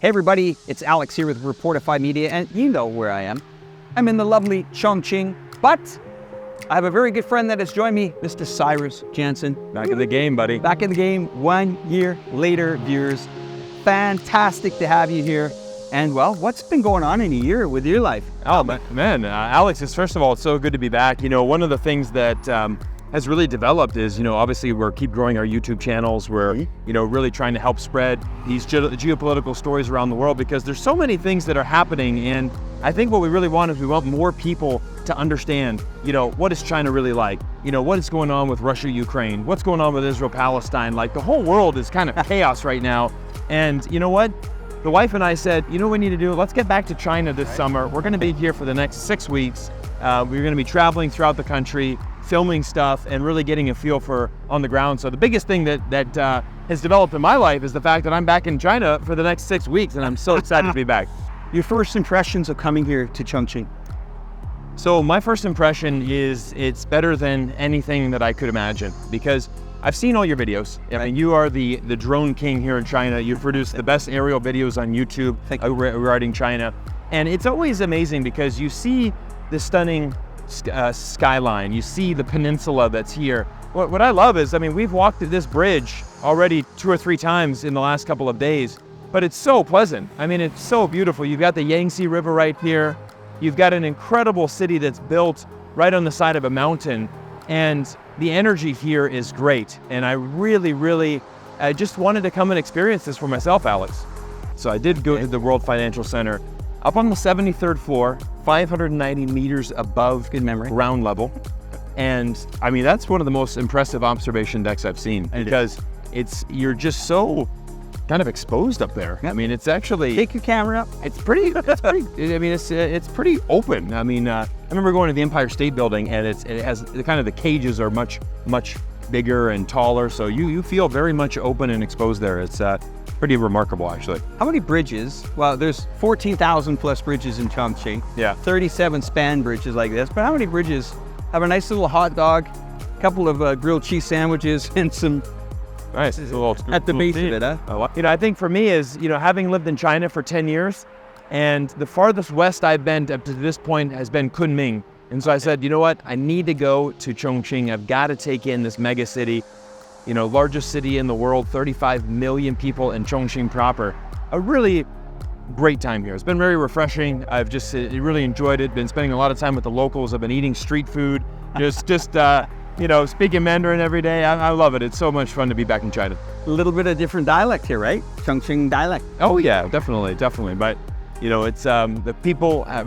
Hey everybody, it's Alex here with Reportify Media, and you know where I am. I'm in the lovely Chongqing, but I have a very good friend that has joined me, Mr. Cyrus Janssen. Back in the game, buddy. Back in the game, 1 year later, viewers. Fantastic to have you here. And well, what's been going on in a year with your life? Oh man, Alex, first of all, it's so good to be back. You know, one of the things that has really developed is, obviously we're keep growing our YouTube channels. We're, really trying to help spread these geopolitical stories around the world because there's so many things that are happening. And I think what we really want is we want more people to understand, what is China really like? What is going on with Russia, Ukraine? What's going on with Israel, Palestine? Like the whole world is kind of chaos right now. And you know what? The wife and I said, what we need to do? Let's get back to China this summer. We're going to be here for the next 6 weeks. We're going to be traveling throughout the country, filming stuff, and really getting a feel for on the ground. So the biggest thing that has developed in my life is the fact that I'm back in China for the next 6 weeks, and I'm so excited to be back. Your first impressions of coming here to Chongqing? So my first impression is it's better than anything that I could imagine because I've seen all your videos. I mean, you are the drone king here in China. You've produced the best aerial videos on YouTube regarding China. And it's always amazing because you see the stunning skyline. You see the peninsula that's here. What I love is, we've walked this bridge already 2 or 3 times in the last couple of days, but it's so pleasant. It's so beautiful. You've got the Yangtze River right here. You've got an incredible city that's built right on the side of a mountain. And the energy here is great. And I really, I just wanted to come and experience this for myself, Alex. So I did go to the World Financial Center up on the 73rd floor, 590 meters above ground level. And that's one of the most impressive observation decks I've seen because you're just so kind of exposed up there. Yep. It's actually... Take your camera up. It's pretty open. I remember going to the Empire State Building and it has kind of the cages are much bigger and taller. So you feel very much open and exposed there. It's pretty remarkable, actually. How many bridges? Well, there's 14,000 plus bridges in Chongqing. Yeah. 37 span bridges like this. But how many bridges have a nice little hot dog, a couple of grilled cheese sandwiches, and some... Nice. It's a little at the base of it, huh? I think for me is, having lived in China for 10 years, and the farthest west I've been up to this point has been Kunming. And so I said, you know what? I need to go to Chongqing. I've got to take in this mega city, largest city in the world, 35 million people in Chongqing proper. A really great time here. It's been very refreshing. I've just really enjoyed it. Been spending a lot of time with the locals. I've been eating street food, speaking Mandarin every day. I love it. It's so much fun to be back in China. A little bit of different dialect here, right? Chongqing dialect. Oh yeah, definitely. But, it's the people, how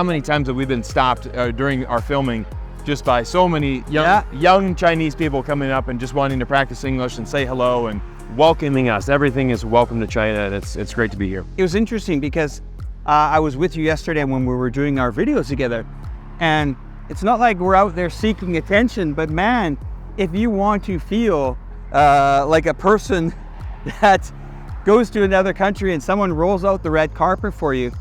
many times have we been stopped during our filming just by so many young Chinese people coming up and just wanting to practice English and say hello and welcoming us. Everything is welcome to China, and it's great to be here. It was interesting because I was with you yesterday when we were doing our videos together, and it's not like we're out there seeking attention, but man, if you want to feel like a person that goes to another country and someone rolls out the red carpet for you,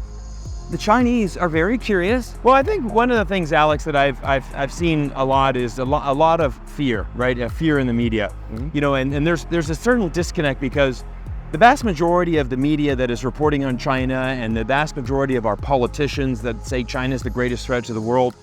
the Chinese are very curious. Well, I think one of the things, Alex, that I've seen a lot is a lot of fear, right? Fear in the media, and there's a certain disconnect because the vast majority of the media that is reporting on China and the vast majority of our politicians that say China is the greatest threat to the world,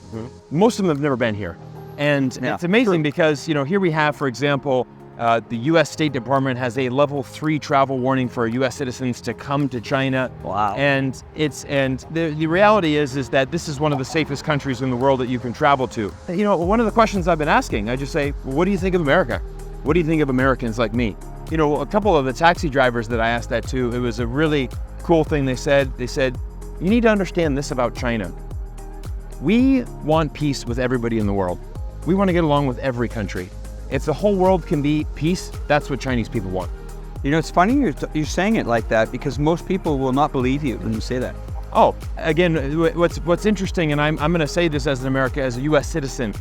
most of them have never been here. And it's amazing because, here we have, for example, the U.S. State Department has a level 3 travel warning for U.S. citizens to come to China. Wow. And the reality is that this is one of the safest countries in the world that you can travel to. One of the questions I've been asking, I just say, what do you think of America? What do you think of Americans like me? A couple of the taxi drivers that I asked that to, it was a really cool thing they said. They said, you need to understand this about China. We want peace with everybody in the world. We want to get along with every country. If the whole world can be peace, that's what Chinese people want. It's funny you're saying it like that because most people will not believe you when you say that. Oh, again, what's interesting, and I'm going to say this as a U.S. citizen,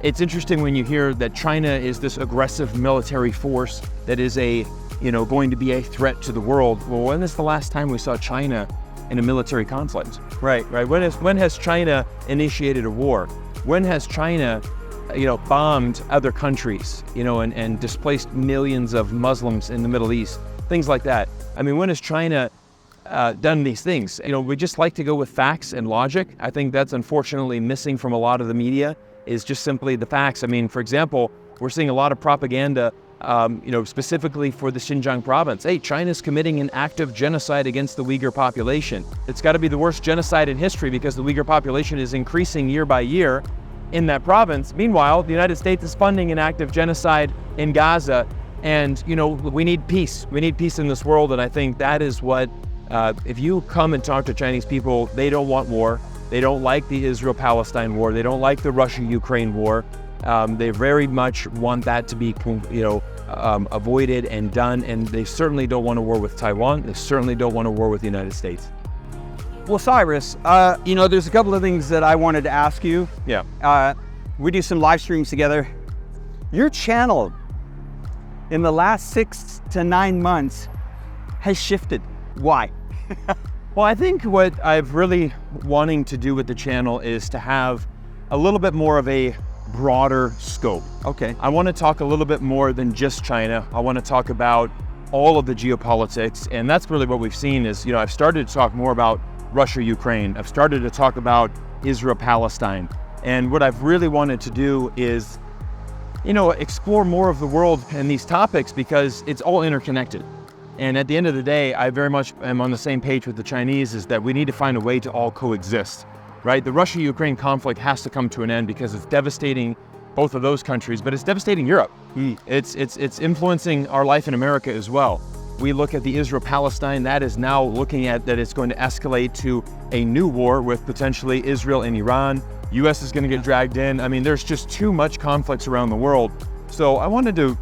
it's interesting when you hear that China is this aggressive military force that is going to be a threat to the world. Well, when is the last time we saw China in a military conflict? Right. When has China initiated a war? When has China, bombed other countries, and displaced millions of Muslims in the Middle East? Things like that. When has China done these things. We just like to go with facts and logic. I think that's unfortunately missing from a lot of the media, is just simply the facts. I mean, for example, we're seeing a lot of propaganda, specifically for the Xinjiang province. Hey, China's committing an active genocide against the Uyghur population. It's got to be the worst genocide in history because the Uyghur population is increasing year by year in that province. Meanwhile, the United States is funding an active genocide in Gaza. And, we need peace. We need peace in this world. And I think that is what, if you come and talk to Chinese people, they don't want war. They don't like the Israel-Palestine war. They don't like the Russia-Ukraine war. They very much want that to be, avoided and done. And they certainly don't want a war with Taiwan. They certainly don't want a war with the United States. Well, Cyrus, there's a couple of things that I wanted to ask you. Yeah. We do some live streams together. Your channel in the last 6 to 9 months has shifted. Why? Well, I think what I've really wanting to do with the channel is to have a little bit more of a broader scope. Okay. I want to talk a little bit more than just China. I want to talk about all of the geopolitics, and that's really what we've seen is, I've started to talk more about Russia, Ukraine. I've started to talk about Israel, Palestine. And what I've really wanted to do is, explore more of the world and these topics because it's all interconnected. And at the end of the day, I very much am on the same page with the Chinese, is that we need to find a way to all coexist, right? The Russia-Ukraine conflict has to come to an end because it's devastating both of those countries, but it's devastating Europe. It's influencing our life in America as well. We look at the Israel-Palestine, that is now looking at that it's going to escalate to a new war with potentially Israel and Iran. US is going to get dragged in. I mean, there's just too much conflicts around the world. So I wanted to,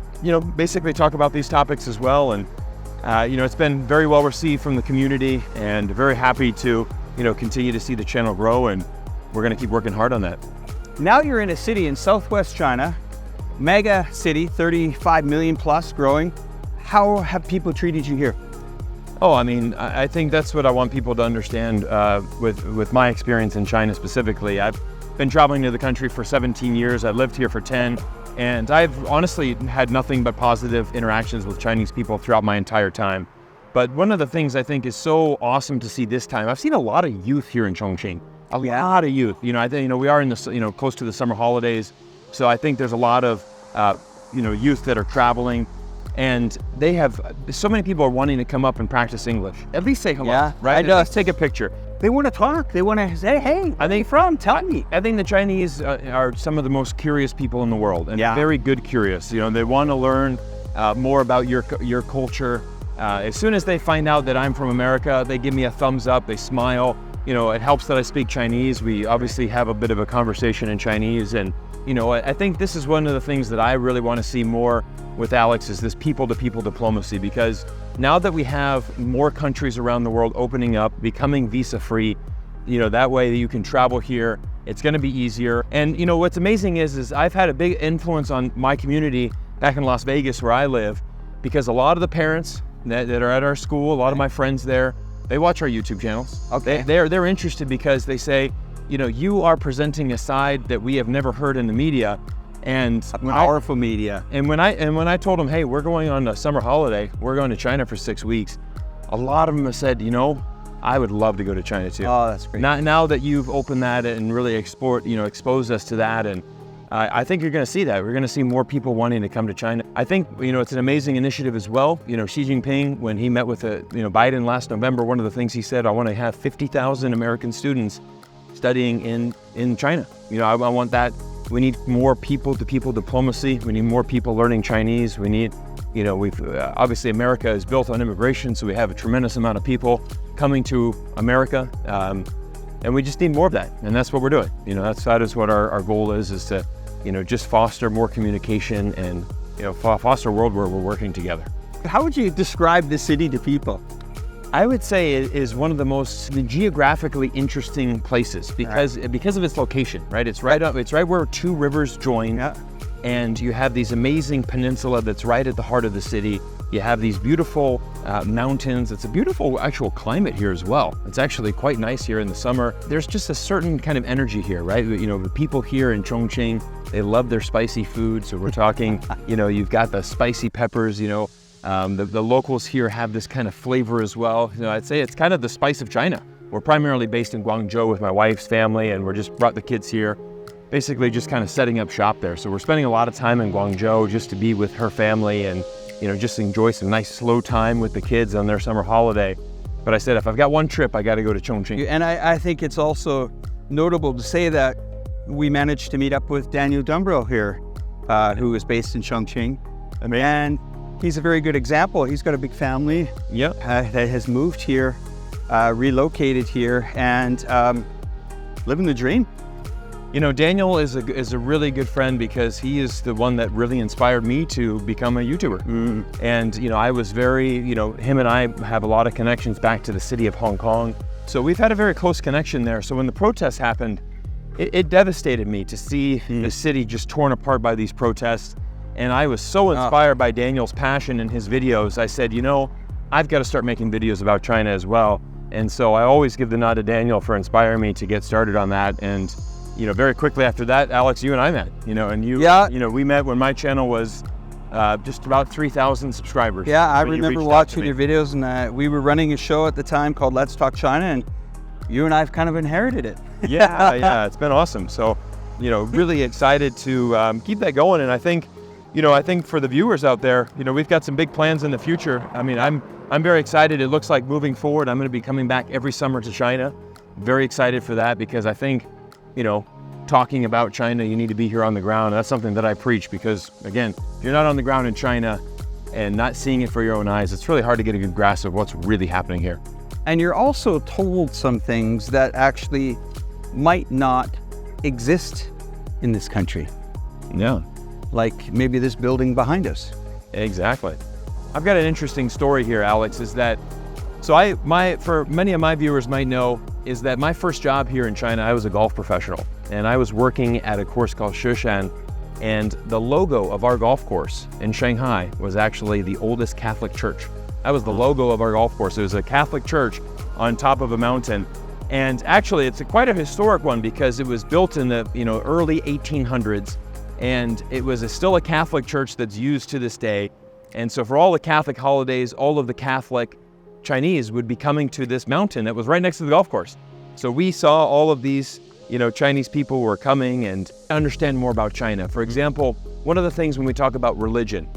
basically talk about these topics as well. And, it's been very well received from the community and very happy to, continue to see the channel grow, and we're going to keep working hard on that. Now you're in a city in Southwest China, mega city, 35 million plus, growing. How have people treated you here? Oh, I mean, I think that's what I want people to understand with my experience in China specifically. I've been traveling to the country for 17 years. I lived here for 10, and I've honestly had nothing but positive interactions with Chinese people throughout my entire time. But one of the things I think is so awesome to see this time, I've seen a lot of youth here in Chongqing. A lot of youth. I think, we are in the, close to the summer holidays. So I think there's a lot of, youth that are traveling. And they have, so many people are wanting to come up and practice English. At least say hello, right? Let's take a picture. They want to talk. They want to say, hey, where are you from? Tell me. I think the Chinese are some of the most curious people in the world, and very good curious. They want to learn more about your culture. As soon as they find out that I'm from America, they give me a thumbs up, they smile. It helps that I speak Chinese. We obviously have a bit of a conversation in Chinese, and I think this is one of the things that I really want to see more with Alex, is this people-to-people diplomacy, because now that we have more countries around the world opening up, becoming visa-free, that way you can travel here, it's going to be easier. And what's amazing is I've had a big influence on my community back in Las Vegas where I live, because a lot of the parents that are at our school, a lot of my friends there, they watch our YouTube channels. Okay. They're interested because they say, you are presenting a side that we have never heard in the media. And powerful media. And when I told them, hey, we're going on a summer holiday, we're going to China for 6 weeks, a lot of them have said, I would love to go to China too. Oh, that's great. Now that you've opened that and really exposed us to that, and I think you're going to see that. We're going to see more people wanting to come to China. I think, it's an amazing initiative as well. Xi Jinping, when he met with Biden last November, one of the things he said, I want to have 50,000 American students studying in China. I want that. We need more people-to-people diplomacy. We need more people learning Chinese. We need, obviously America is built on immigration, so we have a tremendous amount of people coming to America, and we just need more of that. And that's what we're doing. That is what our goal is to, just foster more communication and, foster a world where we're working together. How would you describe the city to people? I would say it is one of the most geographically interesting places because of its location, right? It's right where two rivers join, and you have these amazing peninsula that's right at the heart of the city. You have these beautiful mountains. It's a beautiful actual climate here as well. It's actually quite nice here in the summer. There's just a certain kind of energy here, right? The people here in Chongqing, they love their spicy food. So we're talking, you've got the spicy peppers, The locals here have this kind of flavor as well. I'd say it's kind of the spice of China. We're primarily based in Guangzhou with my wife's family, and we're just brought the kids here, basically just kind of setting up shop there. So we're spending a lot of time in Guangzhou just to be with her family and, just enjoy some nice slow time with the kids on their summer holiday. But I said, if I've got one trip, I got to go to Chongqing. And I think it's also notable to say that we managed to meet up with Daniel Dumbrell here, who is based in Chongqing. And he's a very good example. He's got a big family that has moved here, relocated here, and living the dream. Daniel is a really good friend because he is the one that really inspired me to become a YouTuber. And, I was very, him and I have a lot of connections back to the city of Hong Kong. So we've had a very close connection there. So when the protests happened, it devastated me to see the city just torn apart by these protests. And I was so inspired by Daniel's passion in his videos. I said, I've got to start making videos about China as well. And so I always give the nod to Daniel for inspiring me to get started on that. And very quickly after that, Alex, you and I met, and we met when my channel was just about 3,000 subscribers. Yeah, I remember watching your videos, and we were running a show at the time called Let's Talk China, and you and I've kind of inherited it. Yeah, it's been awesome. So, really excited to keep that going. And I think for the viewers out there, we've got some big plans in the future. I mean, I'm very excited. It looks like moving forward, I'm going to be coming back every summer to China. Very excited for that because I think, talking about China, you need to be here on the ground. That's something that I preach because, again, if you're not on the ground in China and not seeing it for your own eyes, it's really hard to get a good grasp of what's really happening here. And you're also told some things that actually might not exist in this country. Yeah. Like maybe this building behind us. Exactly. I've got an interesting story here, Alex, is that, for many of my viewers might know, is that my first job here in China, I was a golf professional, and I was working at a course called Sheshan, and the logo of our golf course in Shanghai was actually the oldest Catholic church. That was the logo of our golf course. It was a Catholic church on top of a mountain. And actually, it's quite a historic one because it was built in the early 1800s, and it was still a Catholic church that's used to this day. And so for all the Catholic holidays, all of the Catholic Chinese would be coming to this mountain that was right next to the golf course. So we saw all of these, Chinese people were coming and understand more about China. For example, one of the things when we talk about religion,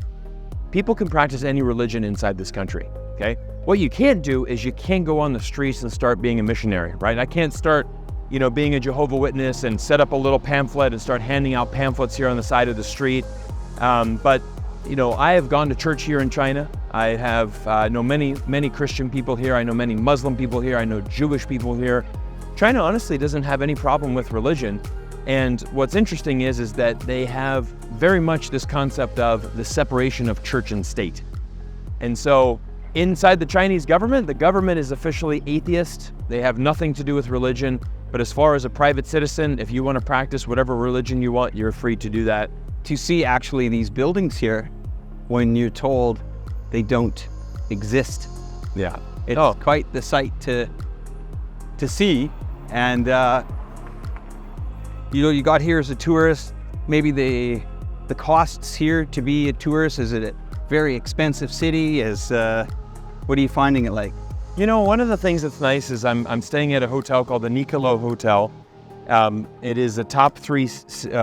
people can practice any religion inside this country, okay? What you can't do is you can't go on the streets and start being a missionary, right? I can't start, being a Jehovah's Witness and set up a little pamphlet and start handing out pamphlets here on the side of the street. But I have gone to church here in China. I have know many Christian people here. I know many Muslim people here. I know Jewish people here. China honestly doesn't have any problem with religion. And what's interesting is that they have very much this concept of the separation of church and state. And so inside the Chinese government, the government is officially atheist. They have nothing to do with religion. But as far as a private citizen, if you want to practice whatever religion you want, you're free to do that. To see actually these buildings here, when you're told they don't exist. Yeah. It's quite the sight to see. And you got here as a tourist, maybe the costs here to be a tourist, is it a very expensive city? What are you finding it like? One of the things that's nice is I'm staying at a hotel called the Nicolo Hotel. It is a top 3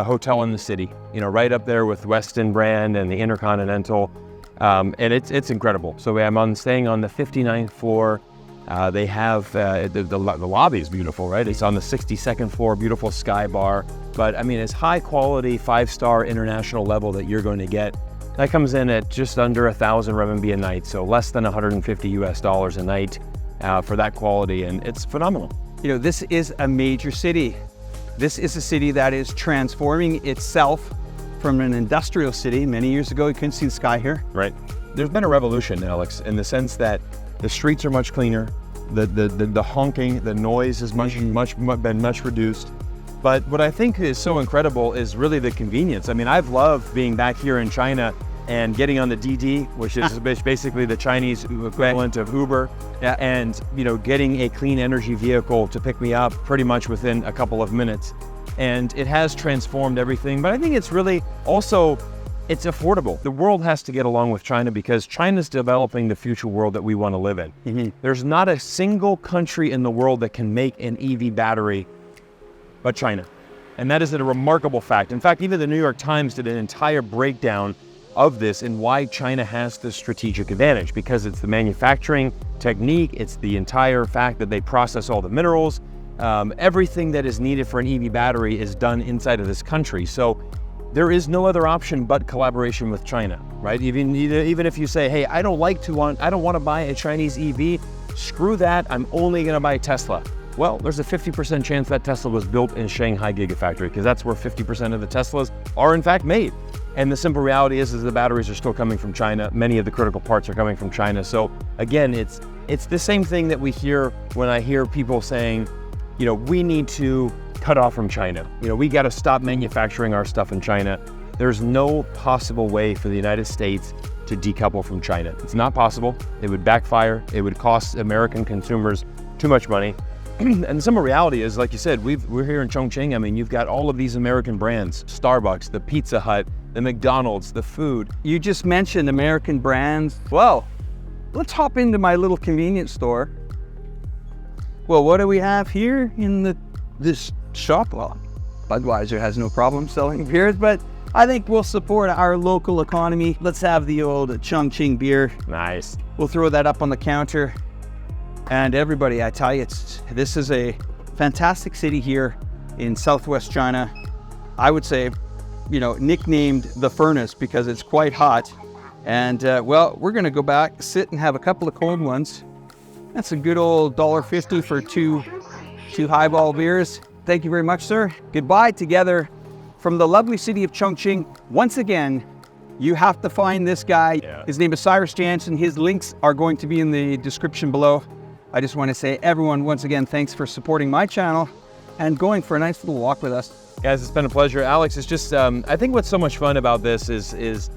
hotel in the city, right up there with Westin brand and the Intercontinental. And it's incredible. So I'm staying on the 59th floor. They have, the lobby is beautiful, right? It's on the 62nd floor, beautiful sky bar. But I mean, it's high quality, 5-star international level that you're going to get. That comes in at just under 1,000 RMB a night. So less than $150 a night for that quality. And it's phenomenal. This is a major city. This is a city that is transforming itself from an industrial city. Many years ago, you couldn't see the sky here. Right. There's been a revolution, Alex, in the sense that the streets are much cleaner. The honking, the noise has been much reduced. But what I think is so incredible is really the convenience. I mean, I've loved being back here in China and getting on the DD, which is basically the Chinese equivalent of Uber, and getting a clean energy vehicle to pick me up pretty much within a couple of minutes. And it has transformed everything. But I think it's really also it's affordable. The world has to get along with China because China's developing the future world that we want to live in. There's not a single country in the world that can make an EV battery but China. And that is a remarkable fact. In fact, even the New York Times did an entire breakdown of this and why China has this strategic advantage, because it's the manufacturing technique, it's the entire fact that they process all the minerals, everything that is needed for an EV battery is done inside of this country. So there is no other option but collaboration with China, right? Even if you say, hey, I don't want to buy a Chinese EV, screw that, I'm only going to buy a Tesla. Well, there's a 50% chance that Tesla was built in Shanghai Gigafactory, because that's where 50% of the Teslas are in fact made. And the simple reality is the batteries are still coming from China. Many of the critical parts are coming from China. So again, it's the same thing that we hear when I hear people saying, we need to cut off from China. We got to stop manufacturing our stuff in China. There's no possible way for the United States to decouple from China. It's not possible. It would backfire. It would cost American consumers too much money. And the simple reality is, like you said, we're here in Chongqing. I mean, you've got all of these American brands, Starbucks, the Pizza Hut, the McDonald's, the food. You just mentioned American brands. Well, let's hop into my little convenience store. Well, what do we have here in this shop? Well, Budweiser has no problem selling beers, but I think we'll support our local economy. Let's have the old Chongqing beer. Nice. We'll throw that up on the counter. And everybody, I tell you, this is a fantastic city here in Southwest China. I would say, nicknamed the furnace because it's quite hot. And well, we're gonna go back, sit and have a couple of cold ones. That's a good old $1.50 for two highball beers. Thank you very much, sir. Goodbye together from the lovely city of Chongqing. Once again, you have to find this guy. Yeah. His name is Cyrus Janssen. His links are going to be in the description below. I just want to say, everyone, once again, thanks for supporting my channel and going for a nice little walk with us. Guys, it's been a pleasure. Alex, it's just, I think what's so much fun about this is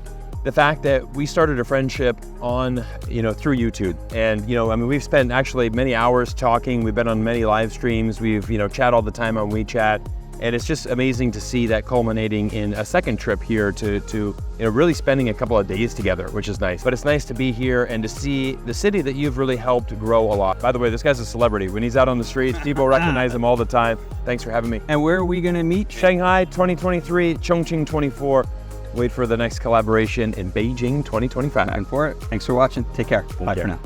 the fact that we started a friendship on, through YouTube. And, we've spent actually many hours talking. We've been on many live streams. We've, chat all the time on WeChat. And it's just amazing to see that culminating in a second trip here to really spending a couple of days together, which is nice. But it's nice to be here and to see the city that you've really helped grow a lot. By the way, this guy's a celebrity. When he's out on the streets, people recognize him all the time. Thanks for having me. And where are we gonna meet? Shanghai 2023, Chongqing 24. Wait for the next collaboration in Beijing 2025. Looking for it. Thanks for watching. Take care. Bye for now.